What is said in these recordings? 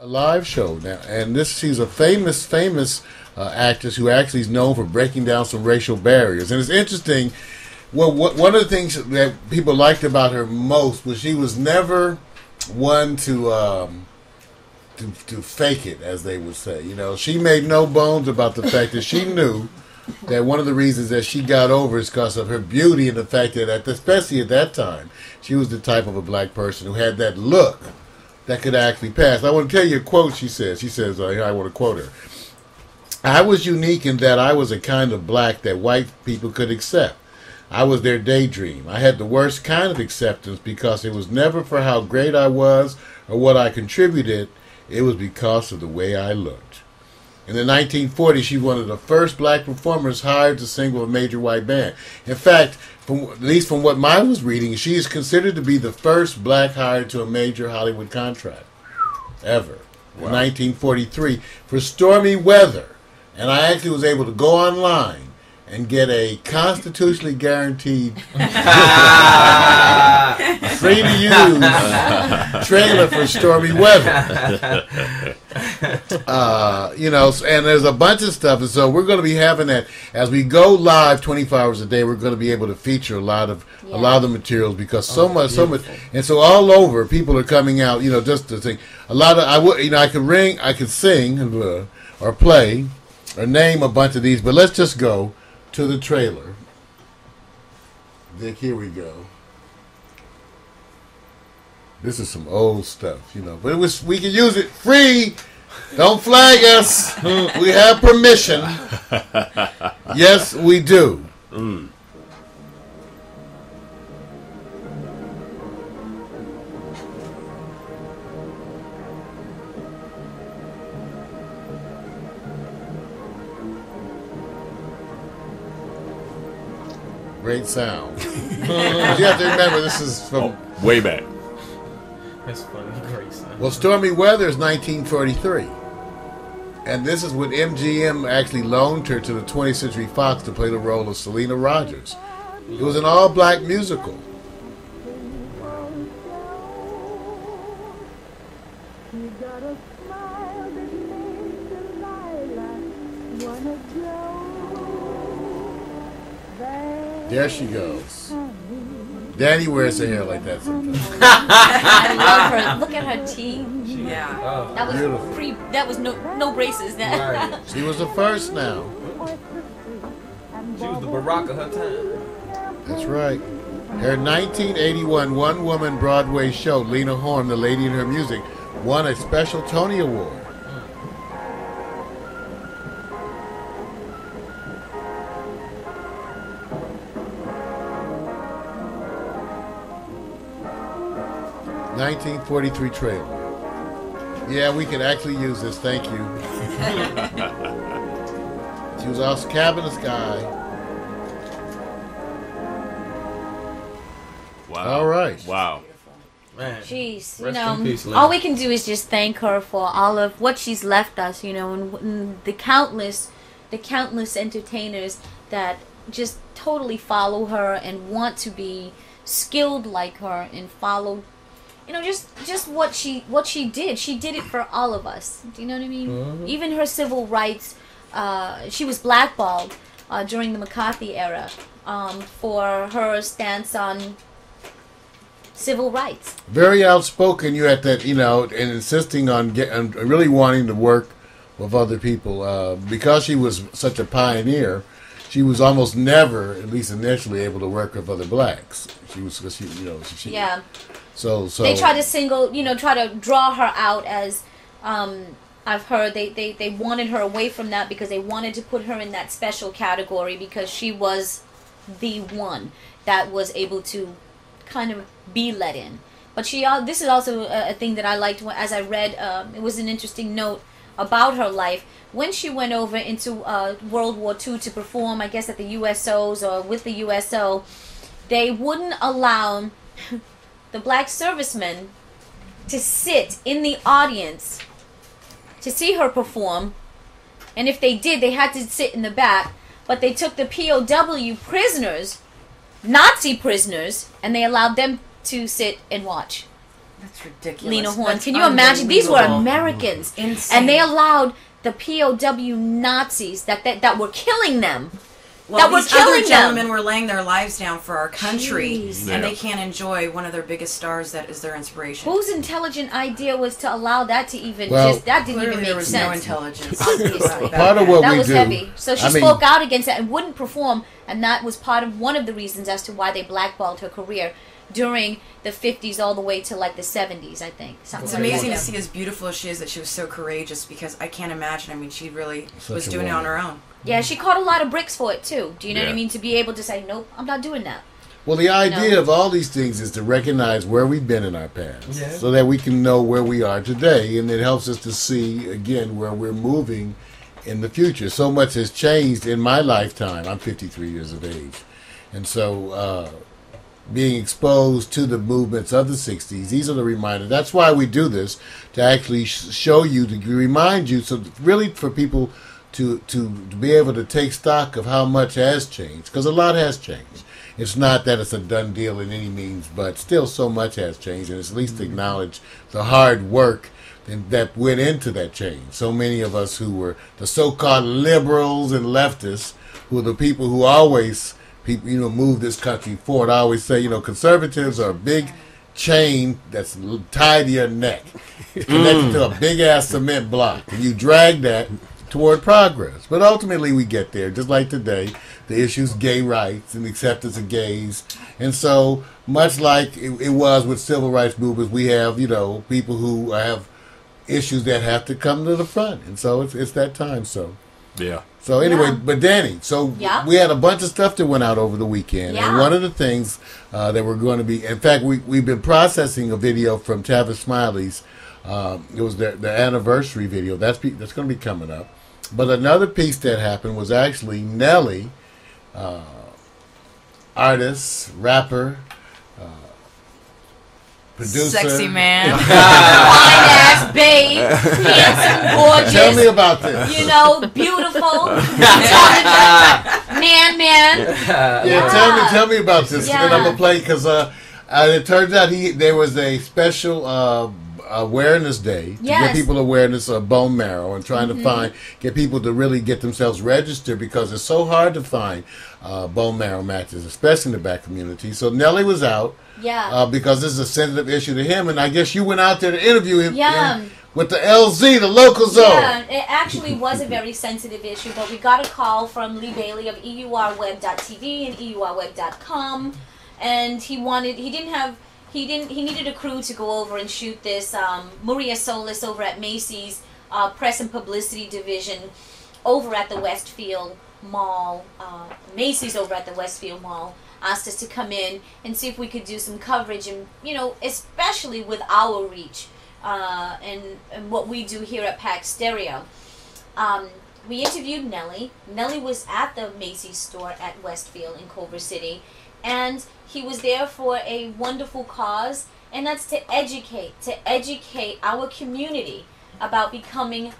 a live show now, and she's a famous actress who actually is known for breaking down some racial barriers. And it's interesting. Well, one of the things that people liked about her most was she was never one to fake it, as they would say. You know, she made no bones about the fact that she knew that one of the reasons that she got over is because of her beauty and the fact that, especially at that time, she was the type of a black person who had that look that could actually pass. I want to tell you a quote she says. She says, I want to quote her. "I was unique in that I was a kind of black that white people could accept. I was their daydream. I had the worst kind of acceptance because it was never for how great I was or what I contributed. It was because of the way I looked." In the 1940s, she was one of the first black performers hired to sing with a major white band. In fact, at least from what I was reading, she is considered to be the first black hired to a major Hollywood contract ever. Wow. In 1943 for Stormy Weather. And I actually was able to go online and get a constitutionally guaranteed free to use trailer for Stormy Weather. You know, and there's a bunch of stuff, and so we're going to be having that as we go live 24 hours a day. We're going to be able to feature a lot of the materials because so much, and so all over people are coming out. You know, just to think a lot of I could sing or play or name a bunch of these, but let's just go to the trailer. Dick, here we go. This is some old stuff, you know, but we can use it free. Don't flag us. We have permission. Yes, we do. Mm. Great sound. You have to remember this is from way back. That's funny. Great sound. Well, Stormy Weather is 1943. And this is when MGM actually loaned her to the 20th Century Fox to play the role of Selena Rogers. It was an all-black musical. There she goes. Danny wears her hair like that sometimes. I love her. Look at her teeth. Yeah. That was beautiful. That was no braces. Right. She was the first now. She was the Barack of her time. That's right. Her 1981 one-woman Broadway show, Lena Horne, The Lady in Her Music, won a special Tony Award. '43 trailer. Yeah, we can actually use this. Thank you. She was also Cab in the Sky. Wow. All right. Wow. Man. Jeez, you Rest know, in peace, Lena. all we can do is just thank her for all of what she's left us, you know, and the countless entertainers that just totally follow her and want to be skilled like her and follow, you know, just what she did. She did it for all of us. Do you know what I mean? Mm-hmm. Even her civil rights, she was blackballed during the McCarthy era for her stance on civil rights. Very outspoken. You had that, you know, and insisting on really wanting to work with other people because she was such a pioneer. She was almost never, at least initially, able to work with other blacks. Yeah. So they try to try to draw her out as, I've heard they wanted her away from that because they wanted to put her in that special category because she was the one that was able to kind of be let in. But this is also a thing that I liked as I read. It was an interesting note about her life when she went over into World War II to perform, I guess at the USOs or with the USO. They wouldn't allow the black servicemen to sit in the audience to see her perform, and if they did, they had to sit in the back. But they took the POW prisoners, Nazi prisoners, and they allowed them to sit and watch. That's ridiculous. Lena Horne. That's Can you imagine? These were unbelievable. Americans. Insane. And they allowed the POW Nazis that were killing them. Well, that were these other killing them. gentlemen were laying their lives down for our country, Jeez. and they can't enjoy one of their biggest stars that is their inspiration. Whose intelligent idea was to allow that to even that didn't Clearly even there make was no sense. intelligence. Obviously. Part of what that we was do, heavy. So she I mean- spoke out against it and wouldn't perform, and that was part of one of the reasons as to why they blackballed her career during the 50s all the way to like the 70s, I think. Something It's like amazing that. to see as beautiful as she is that she was so courageous, because I can't imagine. I mean, she really Such was a doing it on woman. her own. Yeah, she caught a lot of bricks for it too. Do you know what I Yeah. mean? To be able to say, nope, I'm not doing that. Well, the idea No. of all these things is to recognize where we've been in our past, Yeah. so that we can know where we are today, and it helps us to see again where we're moving in the future. So much has changed in my lifetime. I'm 53 years of age, and so being exposed to the movements of the 60s, these are the reminders. That's why we do this, to actually show you, to remind you, so really for people to be able to take stock of how much has changed, because a lot has changed. It's not that it's a done deal in any means, but still so much has changed, and it's at least acknowledge the hard work that went into that change. So many of us who were the so-called liberals and leftists, who are the people who always move this country forward. I always say, conservatives are a big chain that's tied to your neck. It's connected to a big-ass cement block, and you drag that toward progress. But ultimately we get there, just like today, the issues gay rights and acceptance of gays. And so, much like it was with civil rights movements, we have, people who have issues that have to come to the front. And so it's that time, so. Yeah. So anyway, Yeah. but Danny, so Yeah. we had a bunch of stuff that went out over the weekend. Yeah. And one of the things that we're going to be, in fact, we've been processing a video from Tavis Smiley's. It was the anniversary video. That's going to be coming up. But another piece that happened was actually Nelly, artist, rapper, producer. Sexy man. Fine ass babe, handsome, gorgeous. Tell me about this. Beautiful, intelligent, man. Yeah, tell me about this. Yeah. And I'm gonna play because it turns out there was a special awareness day to Yes. get people awareness of bone marrow and trying to get people to really get themselves registered, because it's so hard to find bone marrow matches, especially in the black community. So Nelly was out. Yeah. Because this is a sensitive issue to him, and I guess you went out there to interview him with the LZ, the local zone. Yeah, it actually was a very sensitive issue, but we got a call from Lee Bailey of EURweb.tv and EURweb.com, and he needed a crew to go over and shoot this. Maria Solis over at Macy's Press and Publicity Division over at the Westfield Mall, Macy's over at the Westfield Mall, asked us to come in and see if we could do some coverage, and especially with our reach and what we do here at Pack Stereo. We interviewed Nelly. Nelly was at the Macy's store at Westfield in Culver City, and he was there for a wonderful cause, and that's to educate our community about becoming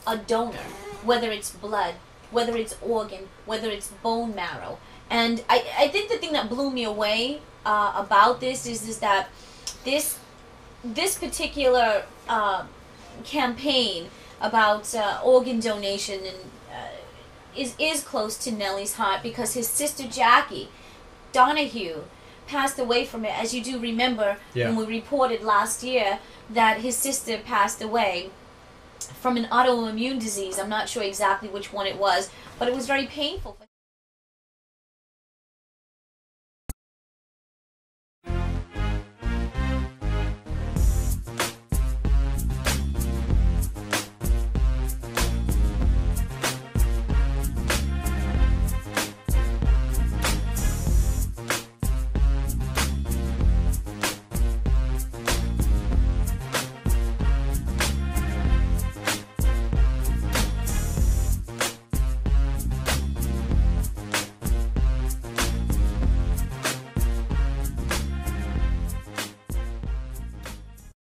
a donor, whether it's blood, whether it's organ, whether it's bone marrow. And I think the thing that blew me away about this is that this particular campaign about organ donation is close to Nelly's heart, because his sister Jackie Donahue passed away from it. As you do remember, when we reported last year that his sister passed away from an autoimmune disease. I'm not sure exactly which one it was, but it was very painful for